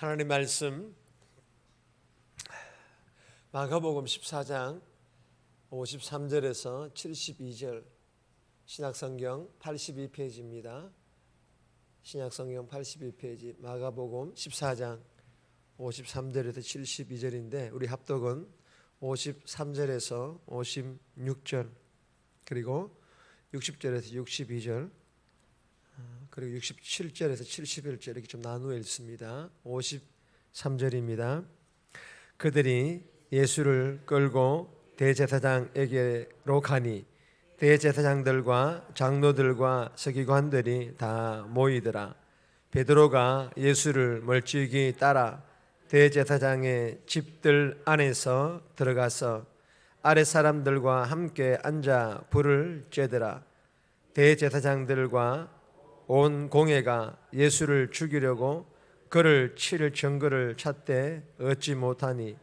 하나님 말씀 마가복음 14장 53절에서 72절 신약성경 82페이지입니다. 신약성경 82페이지 마가복음 14장 53절에서 72절인데 우리 합독은 53절에서 56절 그리고 60절에서 62절 그리고 67절에서 71절 이렇게 좀 나누어 읽습니다. 53절입니다. 그들이 예수를 끌고 대제사장에게로 가니 대제사장들과 장로들과 서기관들이 다 모이더라. 베드로가 예수를 멀찍이 따라 대제사장의 집들 안에서 들어가서 아랫 사람들과 함께 앉아 불을 쬐더라. 대제사장들과 온 공회가 예수를 죽이려고 그를 칠 증거를 찾되 얻지 못하니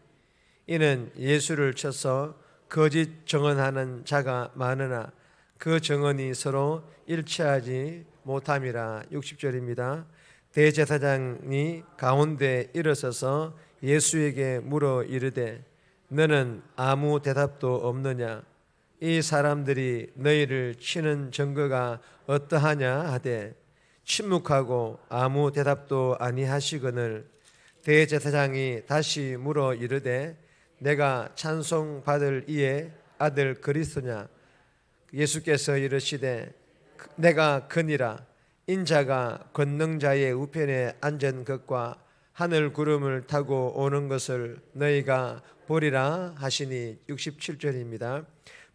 이는 예수를 쳐서 거짓 증언하는 자가 많으나 그 증언이 서로 일치하지 못함이라. 60절입니다. 대제사장이 가운데 일어서서 예수에게 물어 이르되 너는 아무 대답도 없느냐? 이 사람들이 너희를 치는 증거가 어떠하냐 하되 침묵하고 아무 대답도 아니하시거늘 대제사장이 다시 물어 이르되 내가 찬송받을 이의 아들 그리스도냐? 예수께서 이르시되 내가 그니라. 인자가 권능자의 우편에 앉은 것과 하늘 구름을 타고 오는 것을 너희가 보리라 하시니. 67절입니다.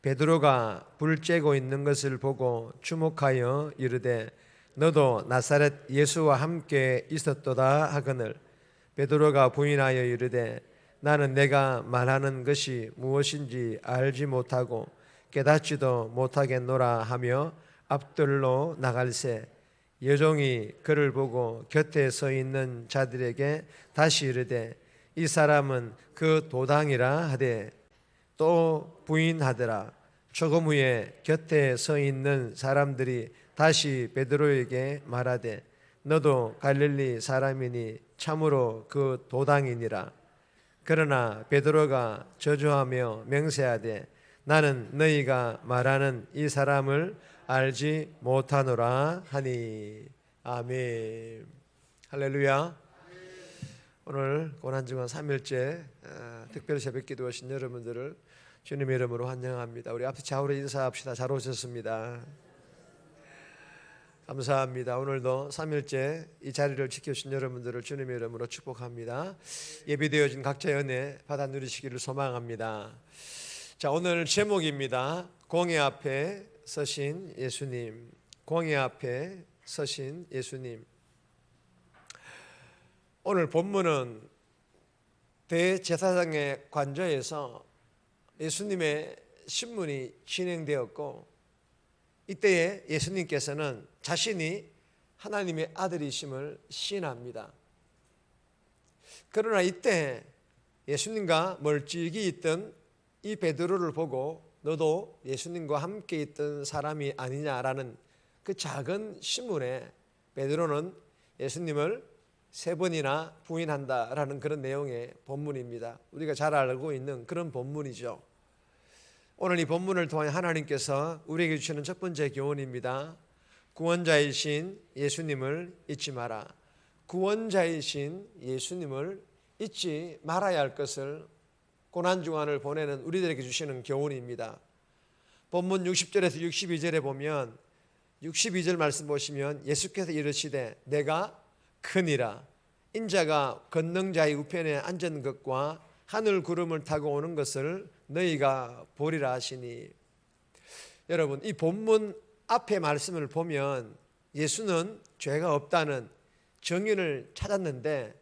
베드로가 불 쬐고 있는 것을 보고 주목하여 이르되 너도 나사렛 예수와 함께 있었도다 하거늘 베드로가 부인하여 이르되 나는 내가 말하는 것이 무엇인지 알지 못하고 깨닫지도 못하겠노라 하며 앞들로 나갈새 여종이 그를 보고 곁에 서 있는 자들에게 다시 이르되 이 사람은 그 도당이라 하되 또 부인하더라. 조금 후에 곁에 서 있는 사람들이 다시 베드로에게 말하되 너도 갈릴리 사람이니 참으로 그 도당이니라. 그러나 베드로가 저주하며 맹세하되 나는 너희가 말하는 이 사람을 알지 못하노라 하니. 아멘. 할렐루야. 오늘 고난주간 3일째 특별 새벽 기도 오신 여러분들을 주님의 이름으로 환영합니다. 우리 앞서 좌우로 인사합시다. 잘 오셨습니다. 감사합니다. 오늘도 3일째 이 자리를 지켜주신 여러분들을 주님의 이름으로 축복합니다. 예비되어진 각자의 은혜 받아 누리시기를 소망합니다. 자, 오늘 제목입니다. 공회 앞에 서신 예수님. 공회 앞에 서신 예수님. 오늘 본문은 대제사장의 관저에서 예수님의 신문이 진행되었고 이때에 예수님께서는 자신이 하나님의 아들이심을 시인합니다. 그러나 이때 예수님과 멀찍이 있던 이 베드로를 보고 너도 예수님과 함께 있던 사람이 아니냐라는 그 작은 신문에 베드로는 예수님을 3번이나 부인한다라는 그런 내용의 본문입니다. 우리가 잘 알고 있는 그런 본문이죠. 오늘 이 본문을 통해 하나님께서 우리에게 주시는 첫 번째 교훈입니다. 구원자이신 예수님을 잊지 마라. 구원자이신 예수님을 잊지 말아야 할 것을 고난주간을 보내는 우리들에게 주시는 교훈입니다. 본문 60절에서 62절에 보면 62절 말씀 보시면 예수께서 이르시되 내가 크니라. 인자가 권능자의 우편에 앉은 것과 하늘 구름을 타고 오는 것을 너희가 보리라 하시니. 여러분, 이 본문 앞에 말씀을 보면 예수는 죄가 없다는 정인을 찾았는데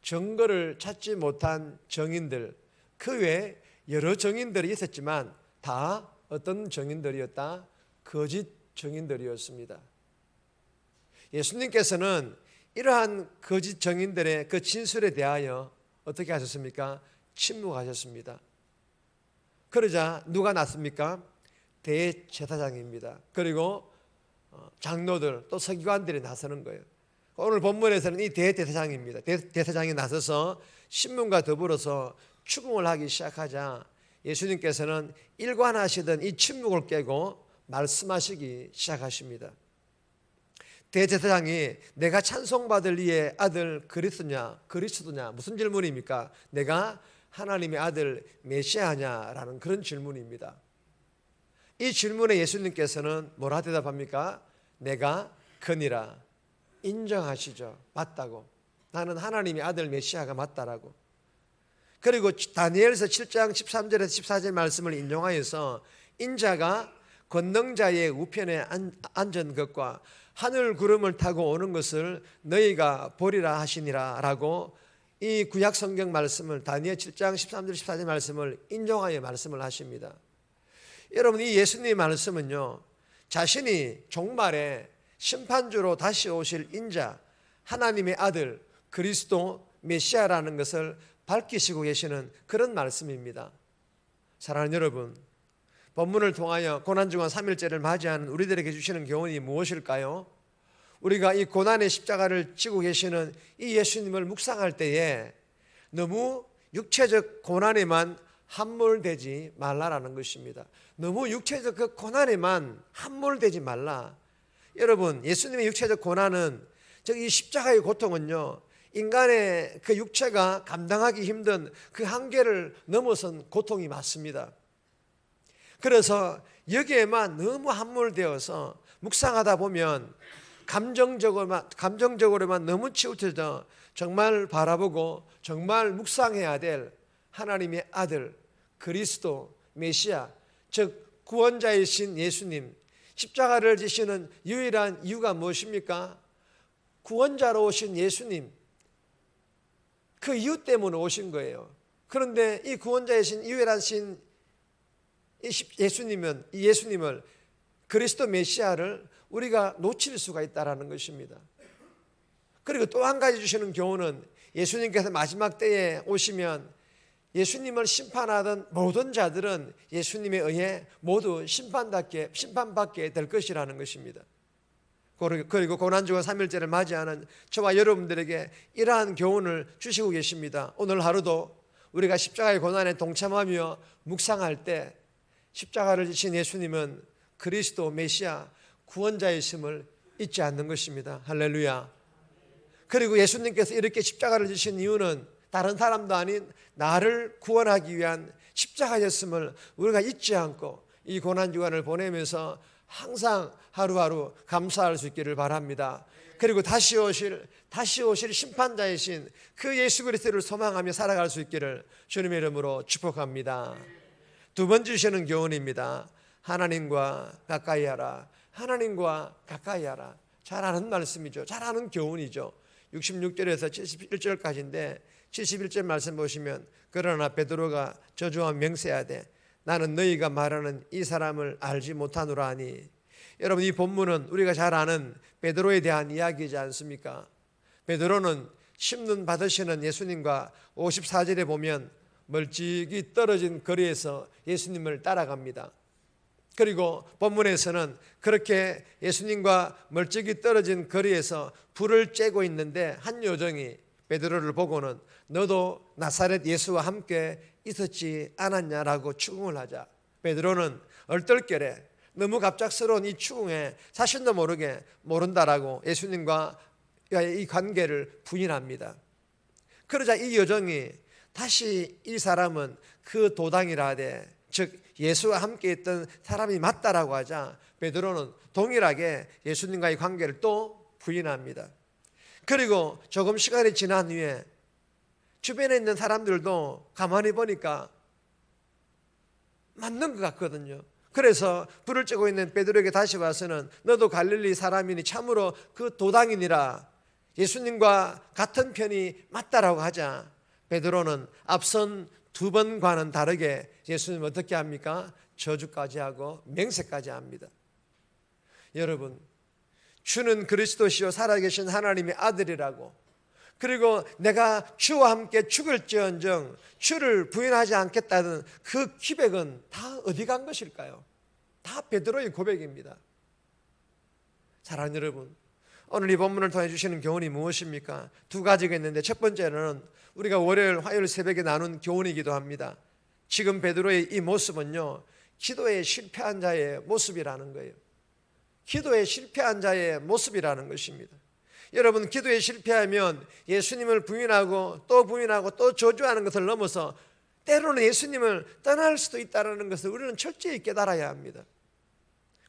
증거를 찾지 못한 정인들, 그 외에 여러 정인들이 있었지만 다 어떤 정인들이었다? 거짓 정인들이었습니다. 예수님께서는 이러한 거짓 정인들의 그 진술에 대하여 어떻게 하셨습니까? 침묵하셨습니다. 그러자 누가 났습니까? 대제사장입니다. 그리고 장로들 또 서기관들이 나서는 거예요. 오늘 본문에서는 이 대제사장입니다. 대제사장이 나서서 신문과 더불어서 추궁을 하기 시작하자 예수님께서는 일관하시던 이 침묵을 깨고 말씀하시기 시작하십니다. 대제사장이 내가 찬송받을 이의 아들 그리스도냐 무슨 질문입니까? 내가 하나님의 아들 메시아냐라는 그런 질문입니다. 이 질문에 예수님께서는 뭐라 대답합니까? 내가 그니라. 인정하시죠. 맞다고. 나는 하나님의 아들 메시아가 맞다라고. 그리고 다니엘서 7장 13절에서 14절 말씀을 인용하여서 인자가 권능자의 우편에 앉은 것과 하늘 구름을 타고 오는 것을 너희가 보리라 하시니라 라고 이 구약 성경 말씀을 다니엘 7장 13절 14절 말씀을 인용하여 말씀을 하십니다. 여러분, 이 예수님의 말씀은요, 자신이 종말에 심판주로 다시 오실 인자 하나님의 아들 그리스도 메시아라는 것을 밝히시고 계시는 그런 말씀입니다. 사랑하는 여러분, 본문을 통하여 고난주간 3일째를 맞이하는 우리들에게 주시는 교훈이 무엇일까요? 우리가 이 고난의 십자가를 지고 계시는 이 예수님을 묵상할 때에 너무 육체적 고난에만 함몰되지 말라라는 것입니다. 너무 육체적 그 고난에만 함몰되지 말라. 여러분, 예수님의 육체적 고난은, 즉 이 십자가의 고통은요, 인간의 그 육체가 감당하기 힘든 그 한계를 넘어선 고통이 맞습니다. 그래서 여기에만 너무 함몰되어서 묵상하다 보면 감정적으로만 너무 치우쳐져 정말 바라보고 정말 묵상해야 될 하나님의 아들 그리스도 메시아, 즉 구원자이신 예수님, 십자가를 지시는 유일한 이유가 무엇입니까? 구원자로 오신 예수님, 그 이유 때문에 오신 거예요. 그런데 이 구원자이신 유일하신 이 예수님을 그리스도 메시아를 우리가 놓칠 수가 있다는 것입니다. 그리고 또 한 가지 주시는 교훈은 예수님께서 마지막 때에 오시면 예수님을 심판하던 모든 자들은 예수님에 의해 모두 심판받게 될 것이라는 것입니다. 그리고 고난주간 3일째를 맞이하는 저와 여러분들에게 이러한 교훈을 주시고 계십니다. 오늘 하루도 우리가 십자가의 고난에 동참하며 묵상할 때 십자가를 지신 예수님은 그리스도 메시아 구원자이심을 잊지 않는 것입니다. 할렐루야. 그리고 예수님께서 이렇게 십자가를 지신 이유는 다른 사람도 아닌 나를 구원하기 위한 십자가였음을 우리가 잊지 않고 이 고난주간을 보내면서 항상 하루하루 감사할 수 있기를 바랍니다. 그리고 다시 오실 심판자이신 그 예수 그리스도를 소망하며 살아갈 수 있기를 주님의 이름으로 축복합니다. 두 번째 주시는 교훈입니다. 하나님과 가까이 하라. 하나님과 가까이 하라. 잘 아는 말씀이죠. 잘 아는 교훈이죠. 66절에서 71절까지인데 71절 말씀 보시면 그러나 베드로가 저주하며 맹세하되 나는 너희가 말하는 이 사람을 알지 못하노라 하니, 여러분, 이 본문은 우리가 잘 아는 베드로에 대한 이야기이지 않습니까? 베드로는 심는 받으시는 예수님과 54절에 보면 멀찍이 떨어진 거리에서 예수님을 따라갑니다. 그리고 본문에서는 그렇게 예수님과 멀찍이 떨어진 거리에서 불을 쬐고 있는데 한 요정이 베드로를 보고는 너도 나사렛 예수와 함께 있었지 않았냐라고 추궁을 하자 베드로는 얼떨결에 너무 갑작스러운 이 추궁에 자신도 모르게 모른다라고 예수님과 이 관계를 부인합니다. 그러자 이 여정이 다시 이 사람은 그 도당이라 하되, 즉 예수와 함께 있던 사람이 맞다라고 하자 베드로는 동일하게 예수님과의 관계를 또 부인합니다. 그리고 조금 시간이 지난 후에 주변에 있는 사람들도 가만히 보니까 맞는 것 같거든요. 그래서 불을 쬐고 있는 베드로에게 다시 와서는 너도 갈릴리 사람이니 참으로 그 도당이니라, 예수님과 같은 편이 맞다라고 하자 베드로는 앞선 두 번과는 다르게 예수님 어떻게 합니까? 저주까지 하고 맹세까지 합니다. 여러분, 주는 그리스도시요 살아계신 하나님의 아들이라고, 그리고 내가 주와 함께 죽을지언정 주를 부인하지 않겠다는 그 기백은 다 어디 간 것일까요? 다 베드로의 고백입니다. 사랑하는 여러분, 오늘 이 본문을 통해 주시는 교훈이 무엇입니까? 두 가지가 있는데, 첫 번째는 우리가 월요일, 화요일 새벽에 나눈 교훈이기도 합니다. 지금 베드로의 이 모습은요, 기도에 실패한 자의 모습이라는 거예요. 기도에 실패한 자의 모습이라는 것입니다. 여러분, 기도에 실패하면 예수님을 부인하고 또 저주하는 것을 넘어서 때로는 예수님을 떠날 수도 있다는 것을 우리는 철저히 깨달아야 합니다.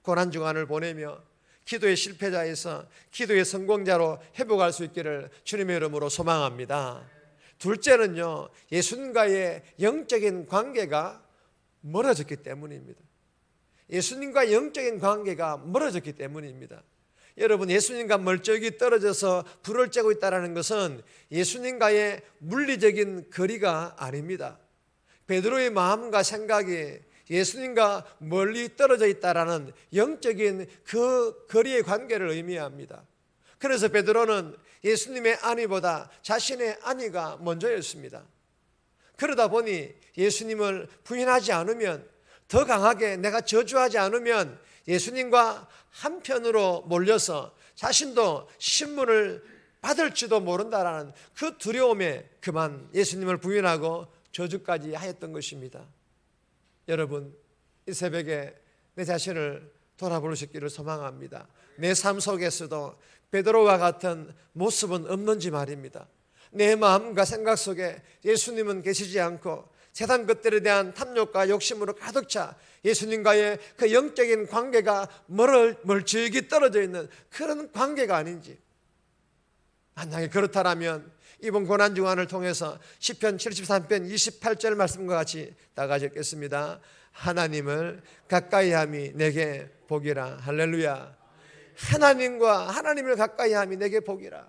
고난주간을 보내며 기도의 실패자에서 기도의 성공자로 회복할 수 있기를 주님의 이름으로 소망합니다. 둘째는요, 예수님과의 영적인 관계가 멀어졌기 때문입니다. 예수님과 영적인 관계가 멀어졌기 때문입니다. 여러분, 예수님과 멀쩡히 떨어져서 불을 쬐고 있다는 것은 예수님과의 물리적인 거리가 아닙니다. 베드로의 마음과 생각이 예수님과 멀리 떨어져 있다라는 영적인 그 거리의 관계를 의미합니다. 그래서 베드로는 예수님의 안위보다 자신의 안위가 먼저였습니다. 그러다 보니 예수님을 부인하지 않으면, 더 강하게 내가 저주하지 않으면 예수님과 한편으로 몰려서 자신도 신문을 받을지도 모른다라는 그 두려움에 그만 예수님을 부인하고 저주까지 하였던 것입니다. 여러분, 이 새벽에 내 자신을 돌아볼 수 있기를 소망합니다. 내 삶 속에서도 베드로와 같은 모습은 없는지 말입니다. 내 마음과 생각 속에 예수님은 계시지 않고 세상 것들에 대한 탐욕과 욕심으로 가득 차 예수님과의 그 영적인 관계가 멀찍이 떨어져 있는 그런 관계가 아닌지, 만약에 그렇다면 이번 고난주간을 통해서 시편 73편 28절 말씀과 같이 다 같이 읽겠습니다. 하나님을 가까이함이 내게 복이라. 할렐루야. 하나님을 가까이함이 내게 복이라.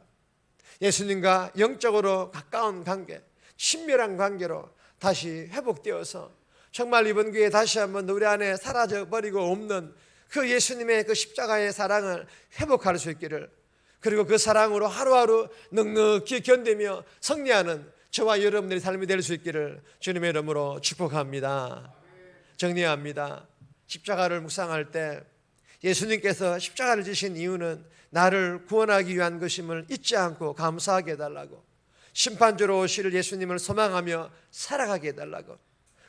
예수님과 영적으로 가까운 관계, 친밀한 관계로 다시 회복되어서 정말 이번 기회에 다시 한번 우리 안에 사라져버리고 없는 그 예수님의 그 십자가의 사랑을 회복할 수 있기를, 그리고 그 사랑으로 하루하루 넉넉히 견디며 승리하는 저와 여러분들의 삶이 될 수 있기를 주님의 이름으로 축복합니다. 정리합니다. 십자가를 묵상할 때 예수님께서 십자가를 지신 이유는 나를 구원하기 위한 것임을 잊지 않고 감사하게 해달라고, 심판주로 오실 예수님을 소망하며 살아가게 해달라고,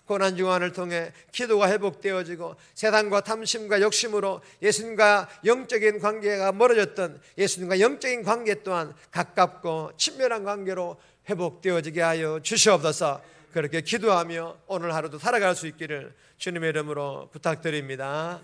고난주간을 통해 기도가 회복되어지고 세상과 탐심과 욕심으로 예수님과 영적인 관계가 멀어졌던 예수님과 영적인 관계 또한 가깝고 친밀한 관계로 회복되어지게 하여 주시옵소서. 그렇게 기도하며 오늘 하루도 살아갈 수 있기를 주님의 이름으로 부탁드립니다.